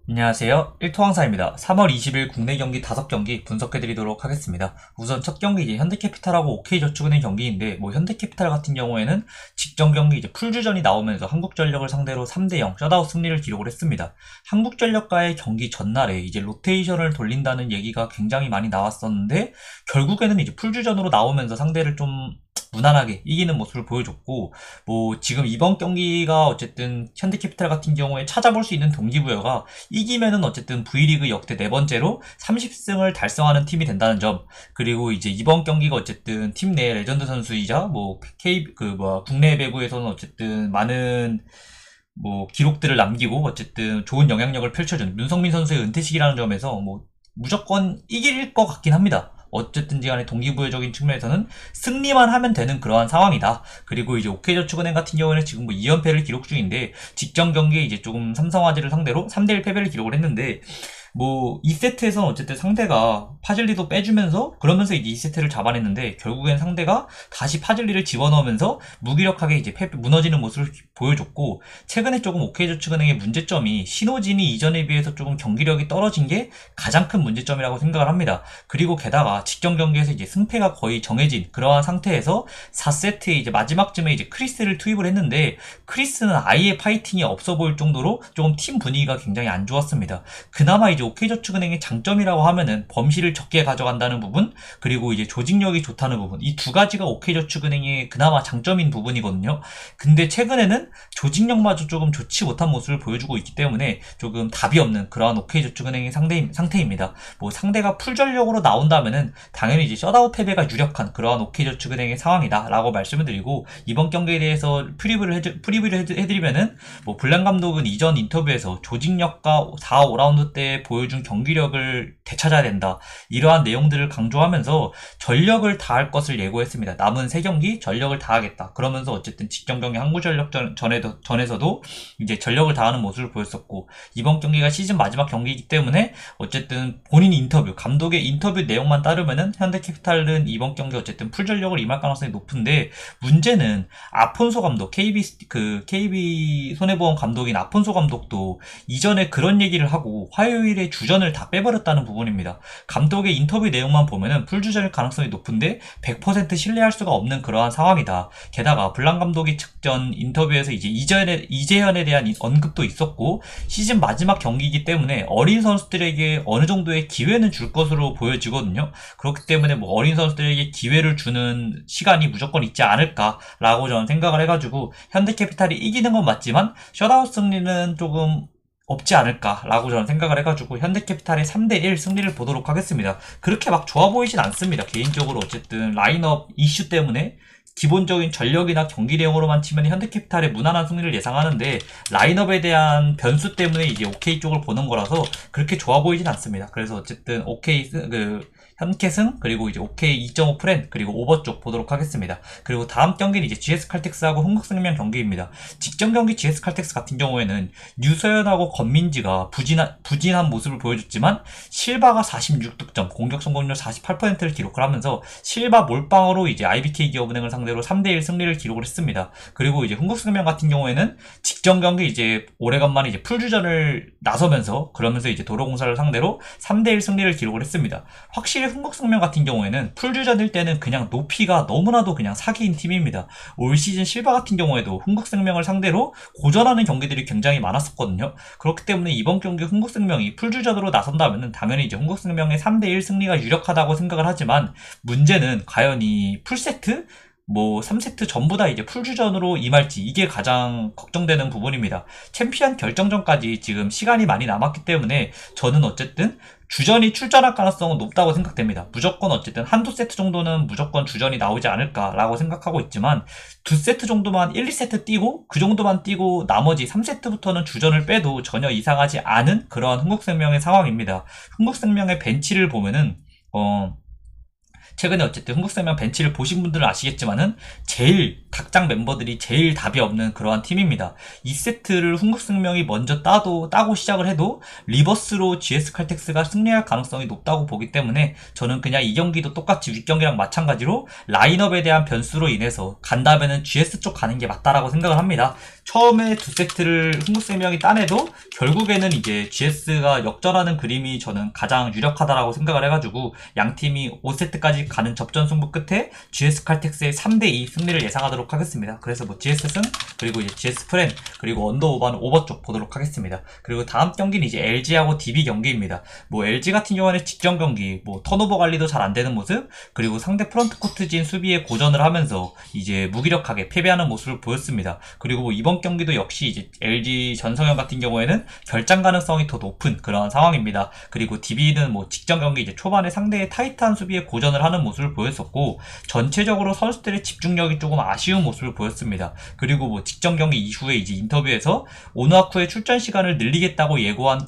안녕하세요. 1토항사입니다. 3월 20일 국내 경기 5경기 분석해드리도록 하겠습니다. 우선 첫 경기 이제 현대캐피탈하고 OK저축은행 경기인데, 현대캐피탈 같은 경우에는 직전 경기 이제 풀주전이 나오면서 한국전력을 상대로 3대0 셧아웃 승리를 기록을 했습니다. 한국전력과의 경기 전날에 이제 로테이션을 돌린다는 얘기가 굉장히 많이 나왔었는데, 결국에는 이제 풀주전으로 나오면서 상대를 좀 무난하게 이기는 모습을 보여줬고, 지금 이번 경기가 어쨌든 현대캐피탈 같은 경우에 찾아볼 수 있는 동기부여가 이기면은 어쨌든 V리그 역대 네 번째로 30승을 달성하는 팀이 된다는 점, 그리고 이제 이번 경기가 어쨌든 팀 내 레전드 선수이자 국내 배구에서는 어쨌든 많은 기록들을 남기고 어쨌든 좋은 영향력을 펼쳐준 문성민 선수의 은퇴식이라는 점에서 무조건 이길 것 같긴 합니다. 어쨌든지 간에 동기부여적인 측면에서는 승리만 하면 되는 그러한 상황이다. 그리고 이제 OK저축은행 같은 경우에는 지금 2연패를 기록 중인데, 직전 경기에 이제 조금 삼성화재를 상대로 3대1 패배를 기록을 했는데, 2세트에서는 어쨌든 상대가 파즐리도 빼주면서 그러면서 이제 2세트를 잡아냈는데, 결국엔 상대가 다시 파즐리를 집어넣으면서 무기력하게 이제 무너지는 모습을 보여줬고, 최근에 조금 OK저축은행의 문제점이 신호진이 이전에 비해서 조금 경기력이 떨어진 게 가장 큰 문제점이라고 생각을 합니다. 그리고 게다가 직전 경기에서 이제 승패가 거의 정해진 그러한 상태에서 4세트에 이제 마지막쯤에 이제 크리스를 투입을 했는데, 크리스는 아예 파이팅이 없어 보일 정도로 조금 팀 분위기가 굉장히 안 좋았습니다. 그나마 이제 OK저축은행의 장점이라고 하면은 범실을 적게 가져간다는 부분, 그리고 이제 조직력이 좋다는 부분, 이 두 가지가 OK저축은행의 그나마 장점인 부분이거든요. 근데 최근에는 조직력마저 조금 좋지 못한 모습을 보여주고 있기 때문에 조금 답이 없는 그러한 OK저축은행의 상태입니다. 상대가 풀전력으로 나온다면은 당연히 이제 셧아웃 패배가 유력한 그러한 OK저축은행의 상황이다 라고 말씀을 드리고, 이번 경기에 대해서 프리뷰를 해드리면은 블랑 감독은 이전 인터뷰에서 조직력과 4, 5라운드 때 보여준 경기력을 되찾아야 된다, 이러한 내용들을 강조하면서 전력을 다할 것을 예고했습니다. 남은 3경기 전력을 다하겠다. 그러면서 어쨌든 직전 경기 한국전력 전에서도 이제 전력을 다하는 모습을 보였었고, 이번 경기가 시즌 마지막 경기이기 때문에 어쨌든 본인 인터뷰, 감독의 인터뷰 내용만 따르면은 현대캐피탈은 이번 경기 어쨌든 풀전력을 임할 가능성이 높은데, 문제는 아폰소 감독, KB 손해보험 감독인 아폰소 감독도 이전에 그런 얘기를 하고 화요일에 주전을 다 빼버렸다는 부분입니다. 감독의 인터뷰 내용만 보면은 풀주전일 가능성이 높은데 100% 신뢰할 수가 없는 그러한 상황이다. 게다가 블랑 감독이 직전 인터뷰에서 이제 이재현에 대한 언급도 있었고, 시즌 마지막 경기이기 때문에 어린 선수들에게 어느 정도의 기회는 줄 것으로 보여지거든요. 그렇기 때문에 어린 선수들에게 기회를 주는 시간이 무조건 있지 않을까라고 저는 생각을 해가지고, 현대캐피탈이 이기는 건 맞지만 셧아웃 승리는 조금 없지 않을까라고 저는 생각을 해가지고 현대캐피탈의 3대1 승리를 보도록 하겠습니다. 그렇게 막 좋아 보이진 않습니다. 개인적으로 어쨌든 라인업 이슈 때문에 기본적인 전력이나 경기 내용으로만 치면 현대캐피탈의 무난한 승리를 예상하는데, 라인업에 대한 변수 때문에 이제 OK 쪽을 보는 거라서 그렇게 좋아 보이진 않습니다. 그래서 어쨌든 OK 현캐승, 그리고 이제 OK 2.5 프렌, 그리고 오버 쪽 보도록 하겠습니다. 그리고 다음 경기는 이제 GS 칼텍스하고 흥국생명 경기입니다. 직전 경기 GS 칼텍스 같은 경우에는 류서연하고 권민지가 부진한 모습을 보여줬지만, 실바가 46득점, 공격 성공률 48%를 기록을 하면서 실바 몰빵으로 이제 IBK 기업은행을 상대로 3대1 승리를 기록을 했습니다. 그리고 이제 흥국생명 같은 경우에는 직전 경기 이제 오래간만에 이제 풀주전을 나서면서 그러면서 이제 도로공사를 상대로 3대1 승리를 기록을 했습니다. 확실히 흥국생명 같은 경우에는 풀주전일 때는 그냥 높이가 너무나도 그냥 사기인 팀입니다. 올 시즌 실바 같은 경우에도 흥국생명을 상대로 고전하는 경기들이 굉장히 많았었거든요. 그렇기 때문에 이번 경기 흥국생명이 풀주전으로 나선다면 당연히 이제 흥국생명의 3대1 승리가 유력하다고 생각을 하지만, 문제는 과연 이 풀세트? 3세트 전부 다 이제 풀주전으로 임할지, 이게 가장 걱정되는 부분입니다. 챔피언 결정전까지 지금 시간이 많이 남았기 때문에 저는 어쨌든 주전이 출전할 가능성은 높다고 생각됩니다. 무조건 어쨌든 한두 세트 정도는 무조건 주전이 나오지 않을까라고 생각하고 있지만, 두 세트 정도만 1, 2세트 뛰고 그 정도만 뛰고 나머지 3세트부터는 주전을 빼도 전혀 이상하지 않은 그러한 흥국생명의 상황입니다. 흥국생명의 벤치를 보면은 최근에 어쨌든 흥국생명 벤치를 보신 분들은 아시겠지만은 각장 멤버들이 제일 답이 없는 그러한 팀입니다. 2세트를 흥국생명이 먼저 따고 시작을 해도 리버스로 GS 칼텍스가 승리할 가능성이 높다고 보기 때문에, 저는 그냥 이 경기도 똑같이 윗경기랑 마찬가지로 라인업에 대한 변수로 인해서 간다면은 GS 쪽 가는 게 맞다라고 생각을 합니다. 처음에 두 세트를 흥국생명이 따내도 결국에는 이제 GS가 역전하는 그림이 저는 가장 유력하다라고 생각을 해가지고 양 팀이 5세트까지 가는 접전 승부 끝에 GS 칼텍스의 3대2 승리를 예상하도록 하겠습니다. 그래서 뭐 GS 승, 그리고 이제 GS 프렌, 그리고 언더 오버는 오버 쪽 보도록 하겠습니다. 그리고 다음 경기는 이제 LG하고 DB 경기입니다. 뭐 LG 같은 경우에는 직전 경기 뭐 턴오버 관리도 잘 안 되는 모습, 그리고 상대 프런트 코트진 수비에 고전을 하면서 이제 무기력하게 패배하는 모습을 보였습니다. 그리고 뭐 이번 경기도 역시 이제 LG 전성현 같은 경우에는 결장 가능성이 더 높은 그런 상황입니다. 그리고 DB는 뭐 직전 경기 이제 초반에 상대의 타이트한 수비에 고전을 하는 모습을 보였었고, 전체적으로 선수들의 집중력이 조금 아쉬운 모습을 보였습니다. 그리고 뭐 직전 경기 이후에 이제 인터뷰에서 오누아쿠의 출전 시간을 늘리겠다고 예고한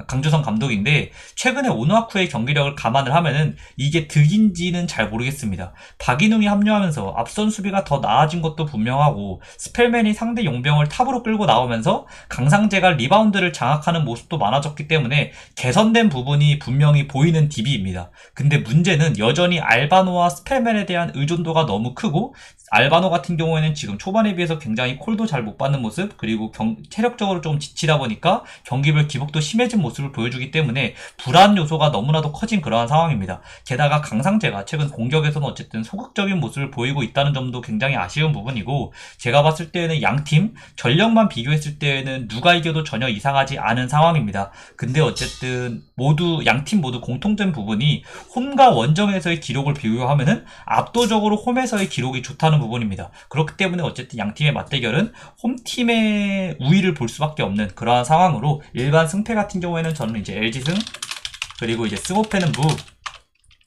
강주성 감독인데, 최근에 오누아쿠의 경기력을 감안을 하면은 이게 득인지는 잘 모르겠습니다. 박인웅이 합류하면서 앞선 수비가 더 나아진 것도 분명하고, 스펠맨이 상대 용병을 탑으로 끌고 나오면서 강상재가 리바운드를 장악하는 모습도 많아졌기 때문에 개선된 부분이 분명히 보이는 DB입니다. 근데 문제는 여전히 알바노와 스펠맨에 대한 의존도가 너무 크고, 알바노 같은 경우에는 지금 초반에 비해서 굉장히 콜도 잘 못 받는 모습, 그리고 체력적으로 좀 지치다 보니까 경기별 기복도 심해진 모습을 보여주기 때문에 불안 요소가 너무나도 커진 그러한 상황입니다. 게다가 강상재가 최근 공격에서는 어쨌든 소극적인 모습을 보이고 있다는 점도 굉장히 아쉬운 부분이고, 제가 봤을 때는 양팀 전력만 비교했을 때는 누가 이겨도 전혀 이상하지 않은 상황입니다. 근데 어쨌든 양팀 모두 공통된 부분이 홈과 원정에서의 기록을 비교하면은 압도적으로 홈에서의 기록이 좋다는 부분입니다. 그렇기 때문에 어쨌든 양팀의 맞대결은 홈팀의 우위를 볼 수밖에 없는 그러한 상황으로, 일반 승패 같은 경우에는 저는 이제 LG 승, 그리고 이제 승호패는 무,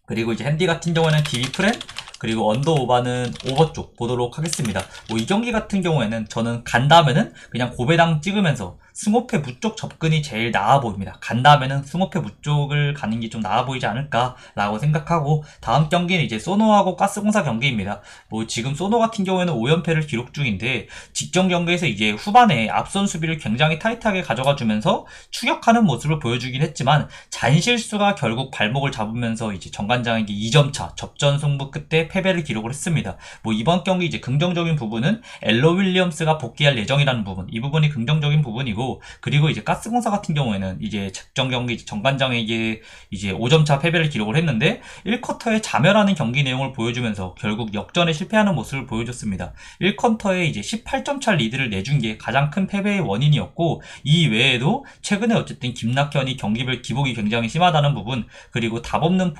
그리고 이제 핸디 같은 경우에는 DB 프렌, 그리고 언더 오버는 오버 쪽 보도록 하겠습니다. 뭐 이 경기 같은 경우에는 저는 간다면은 그냥 고배당 찍으면서 승호패 무쪽 접근이 제일 나아 보입니다. 간다면은 승호패 무쪽을 가는 게 좀 나아 보이지 않을까라고 생각하고, 다음 경기는 이제 소노하고 가스공사 경기입니다. 뭐 지금 소노 같은 경우에는 5연패를 기록 중인데, 직전 경기에서 이제 후반에 앞선 수비를 굉장히 타이트하게 가져가 주면서 추격하는 모습을 보여주긴 했지만, 잔실수가 결국 발목을 잡으면서 이제 정관장에게 2점차 접전 승부 끝에 패배를 기록을 했습니다. 뭐 이번 경기 이제 긍정적인 부분은 엘러 윌리엄스가 복귀할 예정이라는 부분, 이 부분이 긍정적인 부분이고, 그리고 이제 가스공사 같은 경우에는 이제 작전 경기 정관장에게 이제 5점차 패배를 기록을 했는데, 1쿼터에 자멸하는 경기 내용을 보여주면서 결국 역전에 실패하는 모습을 보여줬습니다. 1쿼터에 이제 18점차 리드를 내준 게 가장 큰 패배의 원인이었고, 이 외에도 최근에 어쨌든 김낙현이 경기별 기복이 굉장히 심하다는 부분, 그리고 답 없는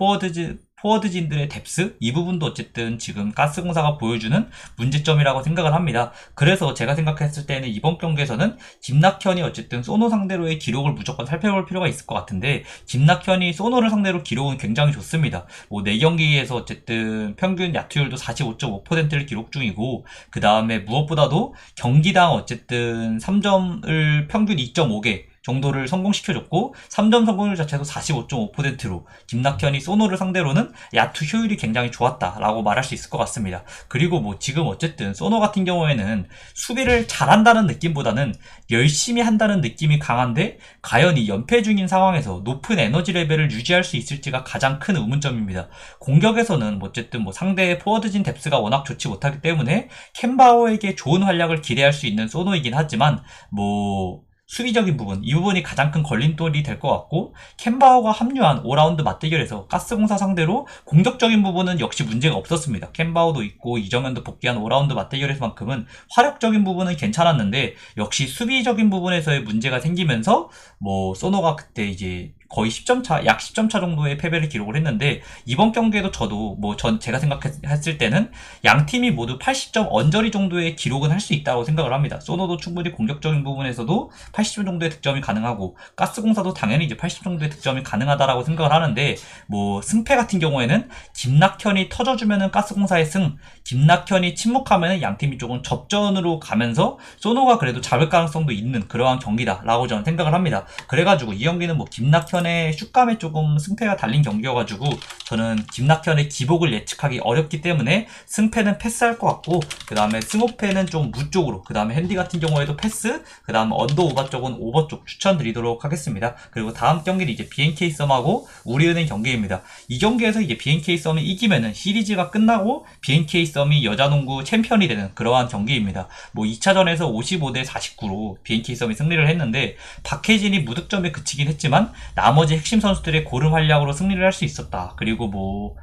포워드진들의 뎁스, 이 부분도 어쨌든 지금 가스공사가 보여주는 문제점이라고 생각을 합니다. 그래서 제가 생각했을 때는 이번 경기에서는 김낙현이 어쨌든 소노 상대로의 기록을 무조건 살펴볼 필요가 있을 것 같은데, 김낙현이 소노를 상대로 기록은 굉장히 좋습니다. 뭐 4경기에서 어쨌든 평균 야투율도 45.5%를 기록 중이고, 그 다음에 무엇보다도 경기당 어쨌든 3점을 평균 2.5개 정도를 성공시켜줬고, 3점 성공률 자체도 45.5%로 김낙현이 소노를 상대로는 야투 효율이 굉장히 좋았다라고 말할 수 있을 것 같습니다. 그리고 뭐 지금 어쨌든 소노 같은 경우에는 수비를 잘한다는 느낌보다는 열심히 한다는 느낌이 강한데, 과연 이 연패 중인 상황에서 높은 에너지 레벨을 유지할 수 있을지가 가장 큰 의문점입니다. 공격에서는 어쨌든 뭐 상대의 포워드진 뎁스가 워낙 좋지 못하기 때문에 캔바오에게 좋은 활약을 기대할 수 있는 소노이긴 하지만, 뭐 수비적인 부분, 이 부분이 가장 큰 걸림돌이 될 것 같고, 캔바오가 합류한 5라운드 맞대결에서 가스공사 상대로 공격적인 부분은 역시 문제가 없었습니다. 캔바오도 있고 이정현도 복귀한 5라운드 맞대결에서만큼은 화력적인 부분은 괜찮았는데, 역시 수비적인 부분에서의 문제가 생기면서 뭐 소노가 그때 이제 거의 10점 차, 약 10점 차 정도의 패배를 기록을 했는데, 이번 경기에도 저도 제가 생각했을 때는 양 팀이 모두 80점 언저리 정도의 기록은 할 수 있다고 생각을 합니다. 소노도 충분히 공격적인 부분에서도 80점 정도의 득점이 가능하고, 가스공사도 당연히 이제 80점 정도의 득점이 가능하다라고 생각을 하는데, 뭐 승패 같은 경우에는 김낙현이 터져주면은 가스공사의 승, 김낙현이 침묵하면은 양 팀이 조금 접전으로 가면서 소노가 그래도 잡을 가능성도 있는 그러한 경기다라고 저는 생각을 합니다. 그래가지고 이 경기는 뭐 김낙현의 김낙현의 슛감에 조금 승패가 달린 경기여가지고 저는 김낙현의 기복을 예측하기 어렵기 때문에 승패는 패스할 것 같고, 그 다음에 승호패는 좀 무 쪽으로, 그 다음에 핸디 같은 경우에도 패스, 그 다음 언더 오버 쪽은 오버 쪽 추천드리도록 하겠습니다. 그리고 다음 경기는 이제 BNK 썸하고 우리은행 경기입니다. 이 경기에서 이제 BNK 썸이 이기면은 시리즈가 끝나고 BNK 썸이 여자농구 챔피언이 되는 그러한 경기입니다. 뭐 2차전에서 55대 49로 BNK 썸이 승리를 했는데, 박혜진이 무득점에 그치긴 했지만 나머지 핵심 선수들의 고른 활약으로 승리를 할 수 있었다. 그리고 뭐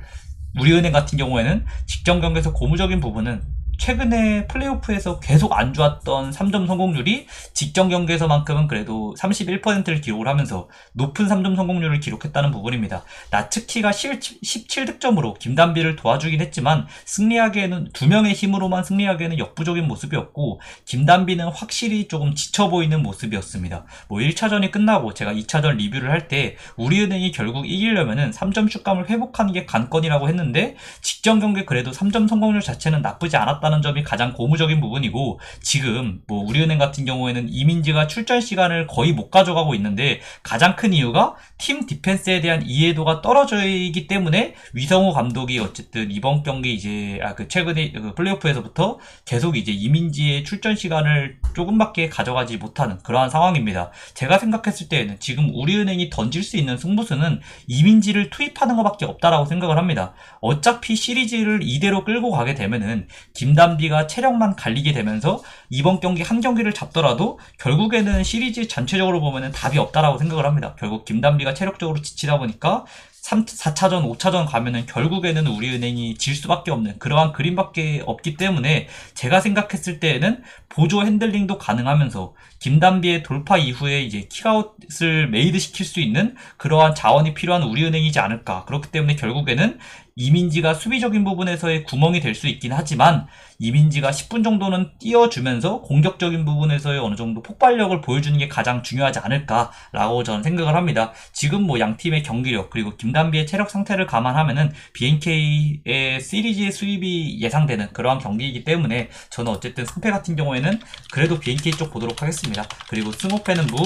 우리은행 같은 경우에는 직전 경기에서 고무적인 부분은 최근에 플레이오프에서 계속 안 좋았던 3점 성공률이 직전 경기에서만큼은 그래도 31%를 기록을 하면서 높은 3점 성공률을 기록했다는 부분입니다. 나츠키가 17득점으로 김단비를 도와주긴 했지만 승리하기에는 2명의 힘으로만 승리하기에는 역부족인 모습이었고, 김단비는 확실히 조금 지쳐 보이는 모습이었습니다. 뭐 1차전이 끝나고 제가 2차전 리뷰를 할 때 우리은행이 결국 이기려면은 3점 슛감을 회복하는 게 관건이라고 했는데, 직전 경기 그래도 3점 성공률 자체는 나쁘지 않았다는 점이 가장 고무적인 부분이고, 지금 뭐 우리은행 같은 경우에는 이민지가 출전 시간을 거의 못 가져가고 있는데, 가장 큰 이유가 팀 디펜스에 대한 이해도가 떨어져 있기 때문에 위성호 감독이 어쨌든 이번 경기 이제 최근에 플레이오프에서부터 계속 이제 이민지의 출전 시간을 조금밖에 가져가지 못하는 그러한 상황입니다. 제가 생각했을 때에는 지금 우리은행이 던질 수 있는 승부수는 이민지를 투입하는 것밖에 없다라고 생각을 합니다. 어차피 시리즈를 이대로 끌고 가게 되면은 김단비가 체력만 갈리게 되면서 이번 경기 한 경기를 잡더라도 결국에는 시리즈 전체적으로 보면은 답이 없다라고 생각을 합니다. 결국 김단비가 체력적으로 지치다 보니까 4차전, 5차전 가면은 결국에는 우리은행이 질 수밖에 없는 그러한 그림밖에 없기 때문에, 제가 생각했을 때에는 보조 핸들링도 가능하면서 김단비의 돌파 이후에 이제 킥아웃을 메이드 시킬 수 있는 그러한 자원이 필요한 우리은행이지 않을까. 그렇기 때문에 결국에는 이민지가 수비적인 부분에서의 구멍이 될 수 있긴 하지만, 이민지가 10분 정도는 띄워주면서 공격적인 부분에서의 어느 정도 폭발력을 보여주는 게 가장 중요하지 않을까라고 저는 생각을 합니다. 지금 뭐 양 팀의 경기력 그리고 김단비의 체력 상태를 감안하면은 BNK의 시리즈의 수입이 예상되는 그러한 경기이기 때문에 저는 어쨌든 승패 같은 경우에는 그래도 BNK 쪽 보도록 하겠습니다. 그리고 승호패는 무,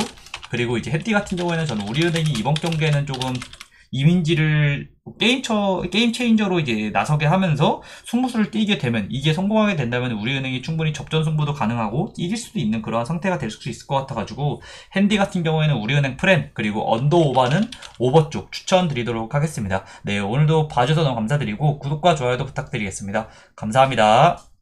그리고 이제 햇띠 같은 경우에는 저는 우리은행이 이번 경기에는 조금 이민지를 게임 체인저로 이제 나서게 하면서 승부수를 띄게 되면, 이게 성공하게 된다면 우리은행이 충분히 접전 승부도 가능하고 이길 수도 있는 그러한 상태가 될 수 있을 것 같아가지고, 핸디 같은 경우에는 우리은행 프렌 그리고 언더 오버는 오버 쪽 추천드리도록 하겠습니다. 네, 오늘도 봐주셔서 너무 감사드리고 구독과 좋아요도 부탁드리겠습니다. 감사합니다.